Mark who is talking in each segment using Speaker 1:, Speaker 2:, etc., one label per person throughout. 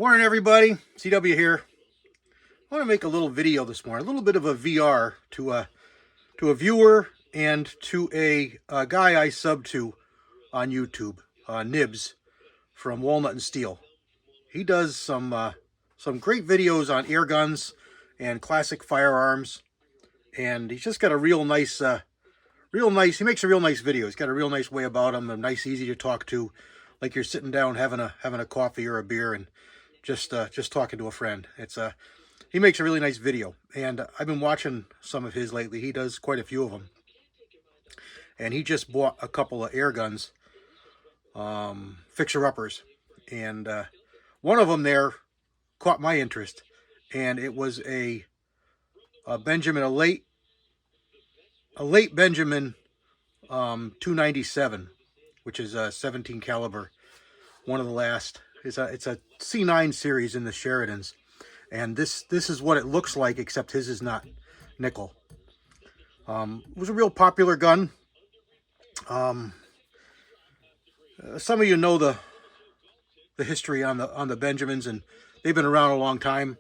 Speaker 1: Morning, everybody. CW here. I want to make a little video this morning, a little bit of a VR to a viewer and to a guy I sub to on YouTube, Nibbs from Walnut&Steel. He does some great videos on air guns and classic firearms, and he's just got a real nice. He makes a real nice video. He's got a real nice way about him. A nice, easy to talk to, like you're sitting down having a coffee or a beer and just talking to a friend. He makes a really nice video, and I've been watching some of his lately. He does quite a few of them, and he just bought a couple of air guns, fixer-uppers, and one of them there caught my interest, and it was a Benjamin, a late Benjamin 297, which is a 17 caliber, one of the last. It's a C9 series in the Sheridans, and this is what it looks like, except his is not nickel. It was a real popular gun. Some of you know the history on the Benjamins, and they've been around a long time.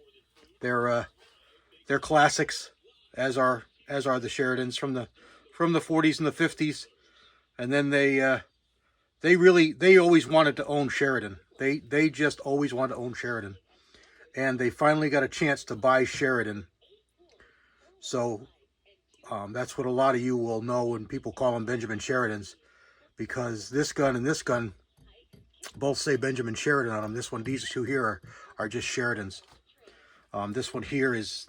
Speaker 1: They're classics, as are the Sheridans from the 40s and the 50s, and then they always wanted to own Sheridan. They just always wanted to own Sheridan, and they finally got a chance to buy Sheridan. So that's what a lot of you will know when people call them Benjamin Sheridans, because this gun and this gun both say Benjamin Sheridan on them. These two here are just Sheridans. This one here is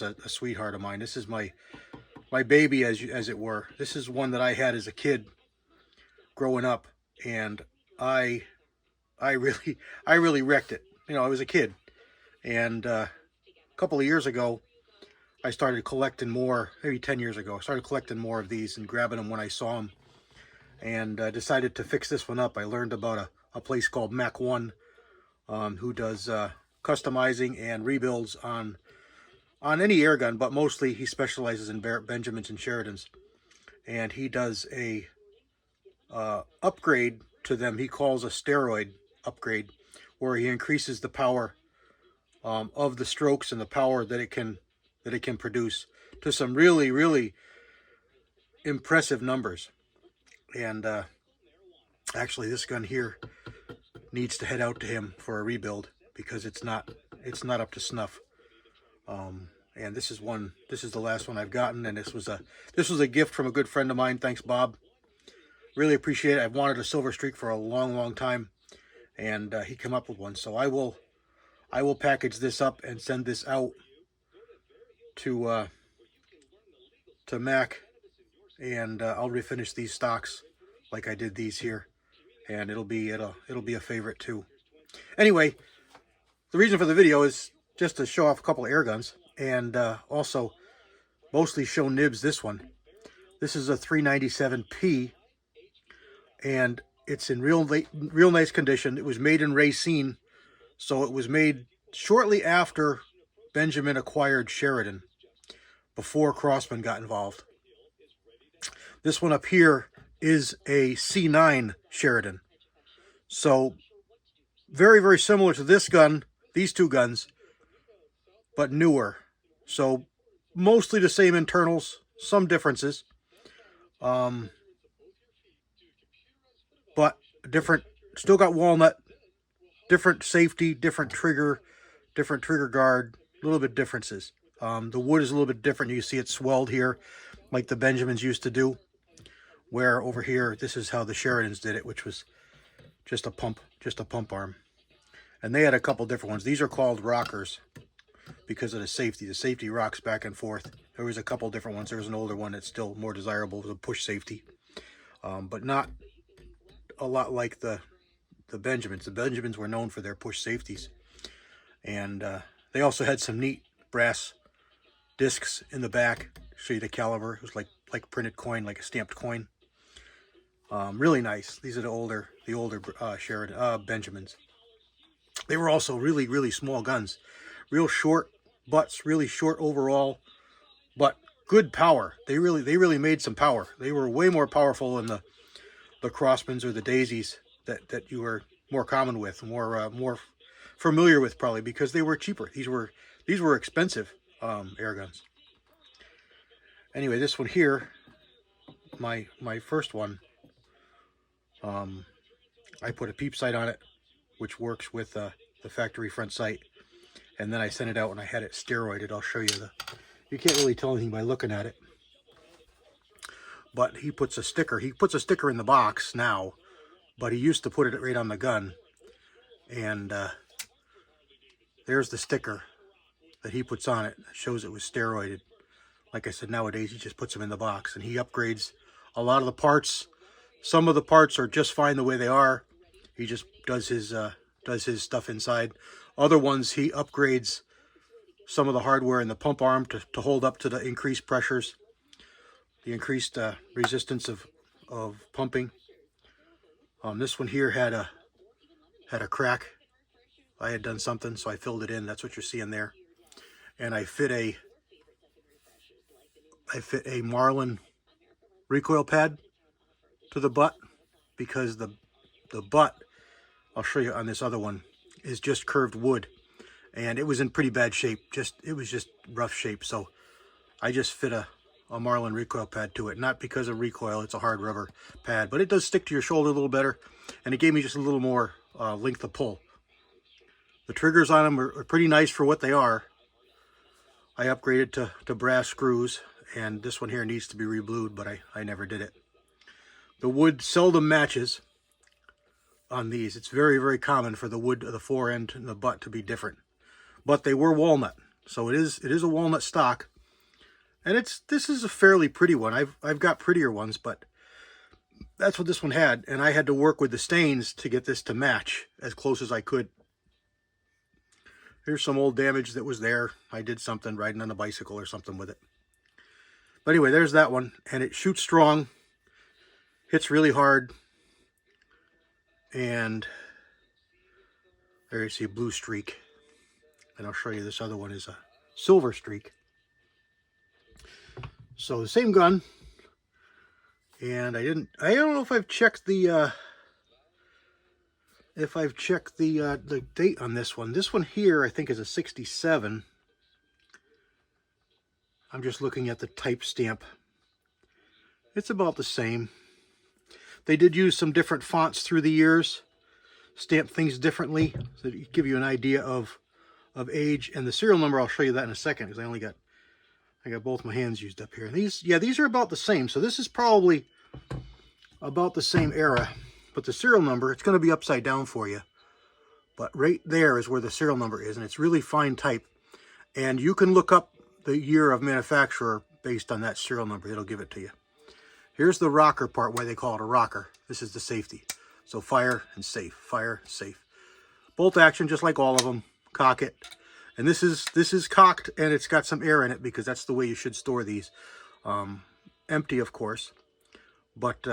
Speaker 1: a sweetheart of mine. This is my baby, as it were. This is one that I had as a kid growing up, and I really wrecked it. You know, I was a kid, and a couple of years ago, I started collecting more. Maybe 10 years ago, I started collecting more of these and grabbing them when I saw them, and decided to fix this one up. I learned about a place called Mac 1, who does customizing and rebuilds on any air gun, but mostly he specializes in Benjamins and Sheridans, and he does a upgrade to them. He calls a steroid upgrade, where he increases the power of the strokes and the power that it can produce to some really impressive numbers. And actually, this gun here needs to head out to him for a rebuild, because it's not up to snuff. And this is the last one I've gotten, and this was a gift from a good friend of mine. Thanks, Bob. Really appreciate it. I've wanted a Silver Streak for a long time, and he came up with one. So I will package this up and send this out to Mac, and I'll refinish these stocks like I did these here, and it'll be a favorite too. Anyway, the reason for the video is just to show off a couple of air guns, and also mostly show Nibbs this one. This is a 397P, and it's in real nice condition. It was made in Racine, so it was made shortly after Benjamin acquired Sheridan, before Crossman got involved. This one up here is a C9 Sheridan, so very similar to this gun, these two guns, but newer. So mostly the same internals, some differences, but different. Still got walnut, different safety, different trigger guard, a little bit differences. The wood is a little bit different. You see it swelled here, like the Benjamins used to do, where over here, this is how the Sheridans did it, which was just a pump arm. And they had a couple different ones. These are called rockers because of the safety. The safety rocks back and forth. There was a couple different ones. There was an older one that's still more desirable, with a push safety, but not a lot like the Benjamins. The Benjamins were known for their push safeties, and they also had some neat brass discs in the back. Show you the caliber. It was like printed coin, like a stamped coin. Really nice. These are the older Sheridan Benjamins. They were also really small guns, real short butts, really short overall, but good power. They really made some power. They were way more powerful than the Crossmans or the Daisies that you were more common with, more familiar with, probably because they were cheaper. These were expensive air guns. Anyway, this one here, my first one, I put a peep sight on it, which works with the factory front sight, and then I sent it out and I had it steroided. I'll show you you can't really tell anything by looking at it, but he puts a sticker in the box now, but he used to put it right on the gun, and there's the sticker that he puts on it. It shows it was steroided. Like I said, nowadays he just puts them in the box, and he upgrades a lot of the parts. Some of the parts are just fine the way they are. He just does his stuff inside. Other ones he upgrades some of the hardware in the pump arm to hold up to the increased pressures, the increased resistance of pumping. This one here had a crack. I had done something, so I filled it in. That's what you're seeing there. And I fit a Marlin recoil pad to the butt, because the butt, I'll show you on this other one, is just curved wood, and it was in pretty bad shape. It was just rough shape. So I just fit a Marlin recoil pad to it. Not because of recoil, it's a hard rubber pad, but it does stick to your shoulder a little better, and it gave me just a little more length of pull. The triggers on them are pretty nice for what they are. I upgraded to brass screws, and this one here needs to be reblued, but I never did it. The wood seldom matches on these. It's very, very common for the wood of the fore end and the butt to be different. But they were walnut, so it is a walnut stock. And this is a fairly pretty one. I've got prettier ones, but that's what this one had, and I had to work with the stains to get this to match as close as I could. Here's some old damage that was there. I did something riding on a bicycle or something with it. But anyway, there's that one, and it shoots strong, hits really hard, and there you see a blue streak. And I'll show you this other one is a silver streak. So the same gun, and I don't know if I've checked the date on this one. This one here I think is a 67. I'm just looking at the type stamp. It's about the same. They did use some different fonts through the years, stamp things differently, so to give you an idea of age. And the serial number, I'll show you that in a second, because I got both my hands used up here. These are about the same. So this is probably about the same era, but the serial number, it's going to be upside down for you. But right there is where the serial number is, and it's really fine type. And you can look up the year of manufacturer based on that serial number. It'll give it to you. Here's the rocker part, why they call it a rocker. This is the safety. So fire and safe, fire, safe. Bolt action, just like all of them. Cock it. And this is cocked, and it's got some air in it, because that's the way you should store these. Empty, of course, but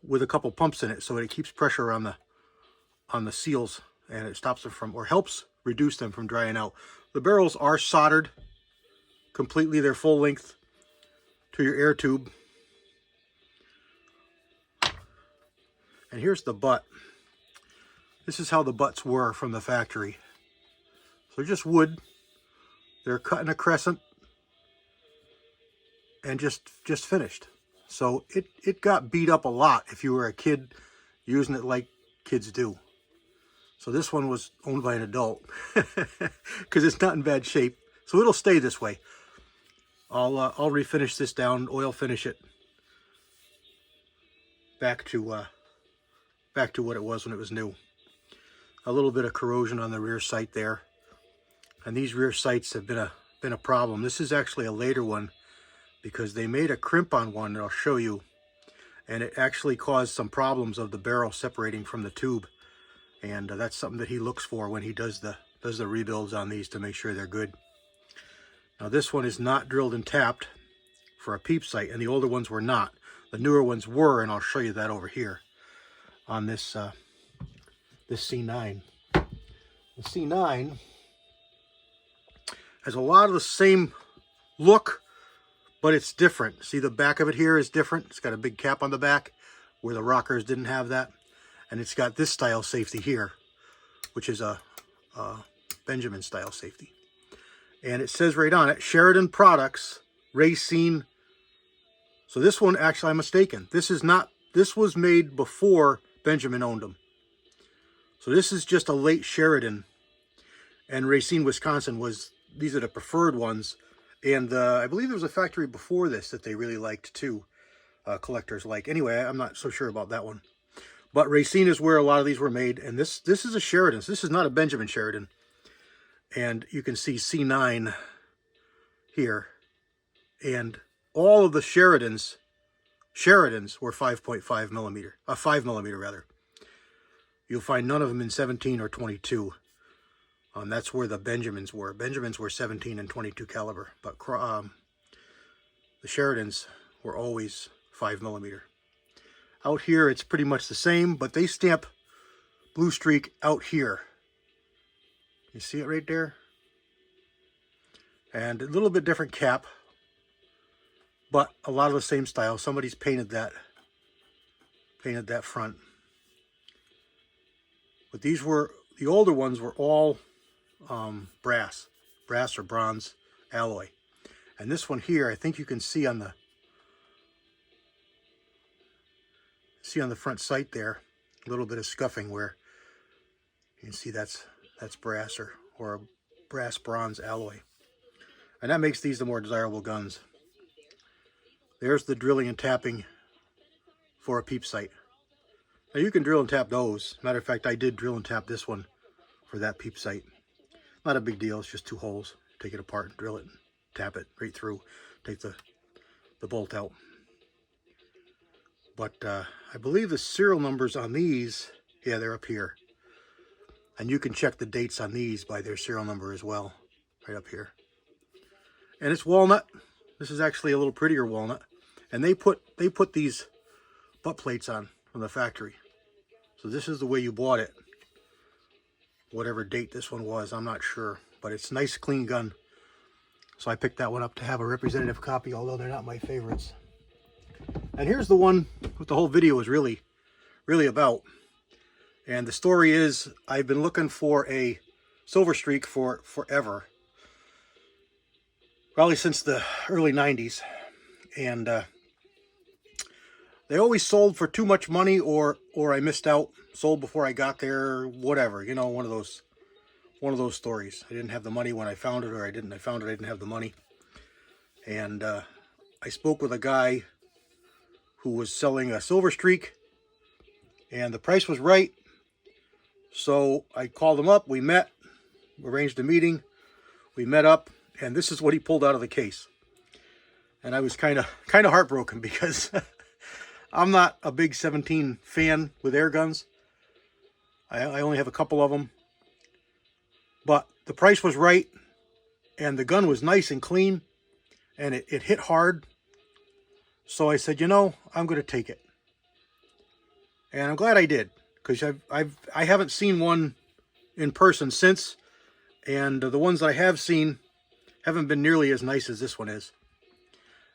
Speaker 1: with a couple pumps in it, so it keeps pressure on the seals, and it stops them from, or helps reduce them from drying out. The barrels are soldered completely, their full length to your air tube. And here's the butt. This is how the butts were from the factory. So just wood. They're cut in a crescent and just finished. So it got beat up a lot if you were a kid using it like kids do. So this one was owned by an adult because it's not in bad shape. So it'll stay this way. I'll refinish this down, oil finish it back to what it was when it was new. A little bit of corrosion on the rear sight there. And these rear sights have been a problem. This is actually a later one, because they made a crimp on one that I'll show you, and it actually caused some problems of the barrel separating from the tube. And that's something that he looks for when he does the rebuilds on these, to make sure they're good. Now this one is not drilled and tapped for a peep sight, and the older ones were not. The newer ones were, and I'll show you that over here on this this C9. The C9 has a lot of the same look, but it's different. See, the back of it here is different. It's got a big cap on the back, where the rockers didn't have that. And it's got this style safety here, which is a Benjamin style safety. And it says right on it, Sheridan Products, Racine. So this one, actually, I'm mistaken. This is not, this was made before Benjamin owned them. So this is just a late Sheridan. And Racine, Wisconsin these are the preferred ones. And I believe there was a factory before this that they really liked too. Collectors like. Anyway, I'm not so sure about that one. But Racine is where a lot of these were made. And this is a Sheridan. So this is not a Benjamin Sheridan. And you can see C9 here. And all of the Sheridans were 5.5 millimeter. 5 millimeter rather. You'll find none of them in 17 or 22. That's where the Benjamins were. Benjamins were 17 and 22 caliber. But the Sheridans were always 5 millimeter. Out here, it's pretty much the same, but they stamp Blue Streak out here. You see it right there? And a little bit different cap, but a lot of the same style. Somebody's painted that front. But these were, the older ones were all brass or bronze alloy. And this one here, I think you can see on the front sight there, a little bit of scuffing where you can see that's brass or a brass bronze alloy. And that makes these the more desirable guns. There's the drilling and tapping for a peep sight. Now you can drill and tap those. Matter of fact, I did drill and tap this one for that peep sight. Not a big deal, it's just 2 holes. Take it apart and drill it and tap it right through. Take the bolt out. But I believe the serial numbers on these, yeah, they're up here. And you can check the dates on these by their serial number as well, right up here. And it's walnut. This is actually a little prettier walnut. And they put these butt plates on from the factory. So this is the way you bought it. Whatever date this one was, I'm not sure. But it's a nice, clean gun. So I picked that one up to have a representative copy, although they're not my favorites. And here's the one that the whole video is really about. And the story is, I've been looking for a Silver Streak for forever. Probably since the early 90s. And they always sold for too much money, or I missed out, sold before I got there, whatever. You know, one of those stories. I didn't have the money when I found it, or I found it, I didn't have the money. And I spoke with a guy who was selling a Silver Streak, and the price was right. So I called him up, we met, arranged a meeting, we met up, and this is what he pulled out of the case. And I was kind of heartbroken because I'm not a big 17 fan with air guns. I only have a couple of them. But the price was right, and the gun was nice and clean, and it hit hard. So I said, you know, I'm going to take it. And I'm glad I did, because I haven't seen one in person since, and the ones that I have seen haven't been nearly as nice as this one is.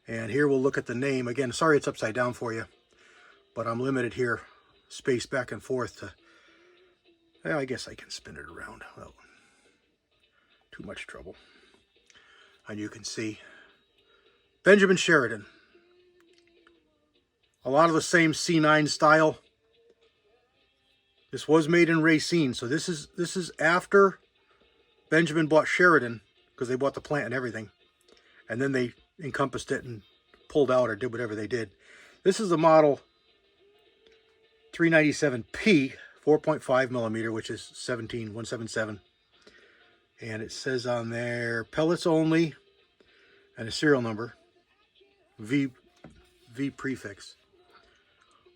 Speaker 1: And here we'll look at the name. Again, sorry it's upside down for you, but I'm limited here, space back and forth to, well, I guess I can spin it around without too much trouble. And you can see Benjamin Sheridan. A lot of the same C9 style. This was made in Racine, so this is after Benjamin bought Sheridan, because they bought the plant and everything, and then they encompassed it and pulled out or did whatever they did. This is the model 397P, 4.5 millimeter, which is 17177, and it says on there pellets only, and a serial number, V prefix.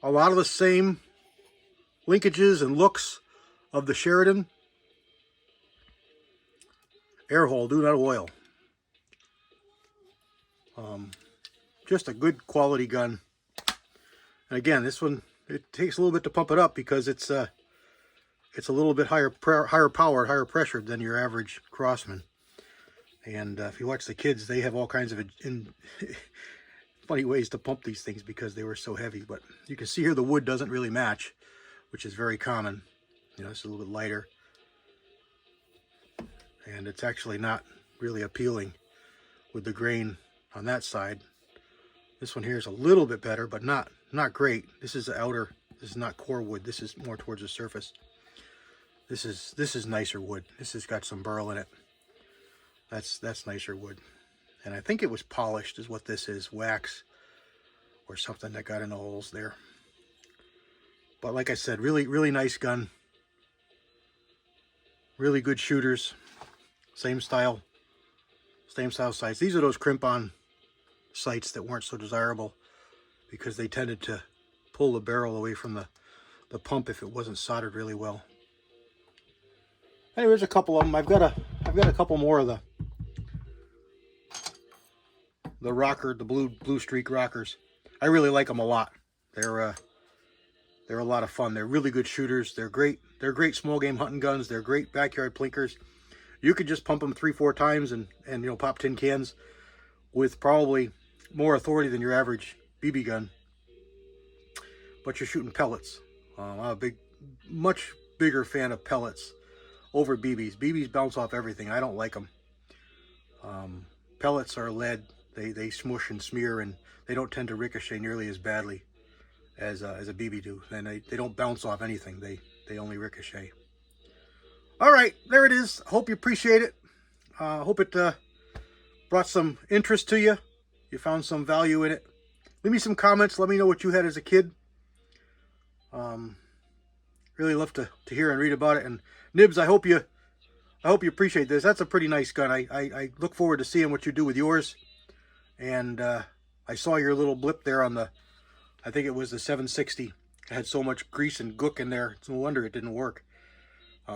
Speaker 1: A lot of the same linkages and looks of the Sheridan. Air hole, do not oil. Just a good quality gun. And again, this one, it takes a little bit to pump it up because it's a little bit higher powered, higher pressured than your average Crossman. And if you watch the kids, they have all kinds of funny ways to pump these things because they were so heavy. But you can see here the wood doesn't really match, which is very common. You know, it's a little bit lighter. and it's actually not really appealing with the grain on that side. This one here is a little bit better, but not great. This is the outer. This is not core wood. This is more towards the surface. This is nicer wood. This has got some burl in it. That's nicer wood. And I think it was polished is what this is, wax or something that got in the holes there. But like I said, really nice gun. Really good shooters. Same style sights. These are those crimp-on sights that weren't so desirable because they tended to pull the barrel away from the pump if it wasn't soldered really well. Anyway, there's a couple of them. I've got a couple more of the rocker, the blue streak rockers. I really like them a lot. They're a lot of fun. They're really good shooters. They're great small game hunting guns. They're great backyard plinkers. You could just pump them 3-4 times and you know, pop tin cans with probably more authority than your average BB gun. But you're shooting pellets. I'm a much bigger fan of pellets over BBs. BBs bounce off everything. I don't like them. Pellets are lead. They smush and smear, and they don't tend to ricochet nearly as badly as a BB do. And they don't bounce off anything. They only ricochet. All right, there it is. Hope you appreciate it. Hope it brought some interest to you. You found some value in it. Leave me some comments. Let me know what you had as a kid. Really love to hear and read about it. And Nibbs, I hope you appreciate this. That's a pretty nice gun. I look forward to seeing what you do with yours. And I saw your little blip there on I think it was the 760. It had so much grease and gook in there. It's no wonder it didn't work.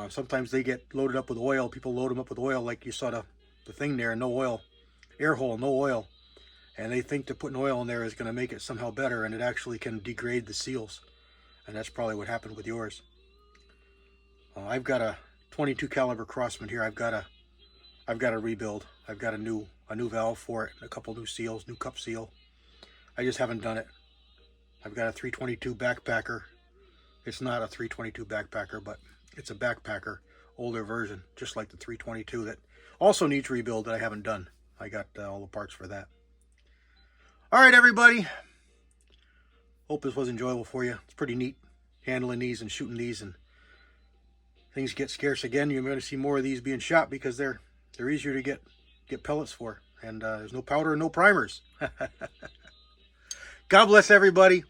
Speaker 1: Sometimes they get loaded up with oil. People load them up with oil, like you saw the thing there, no oil, air hole, no oil. And they think that putting oil in there is going to make it somehow better, and it actually can degrade the seals. And that's probably what happened with yours. I've got a 22 caliber Crossman here. I've got to rebuild. I've got a new valve for it, a couple new seals, new cup seal. I just haven't done it. I've got a 322 backpacker. It's not a 322 backpacker, but it's a backpacker, older version, just like the 322 that also needs rebuild that I haven't done. I got all the parts for that. All right, everybody. Hope this was enjoyable for you. It's pretty neat handling these and shooting these, and things get scarce again. You're going to see more of these being shot because they're easier to get pellets for, and there's no powder and no primers. God bless everybody.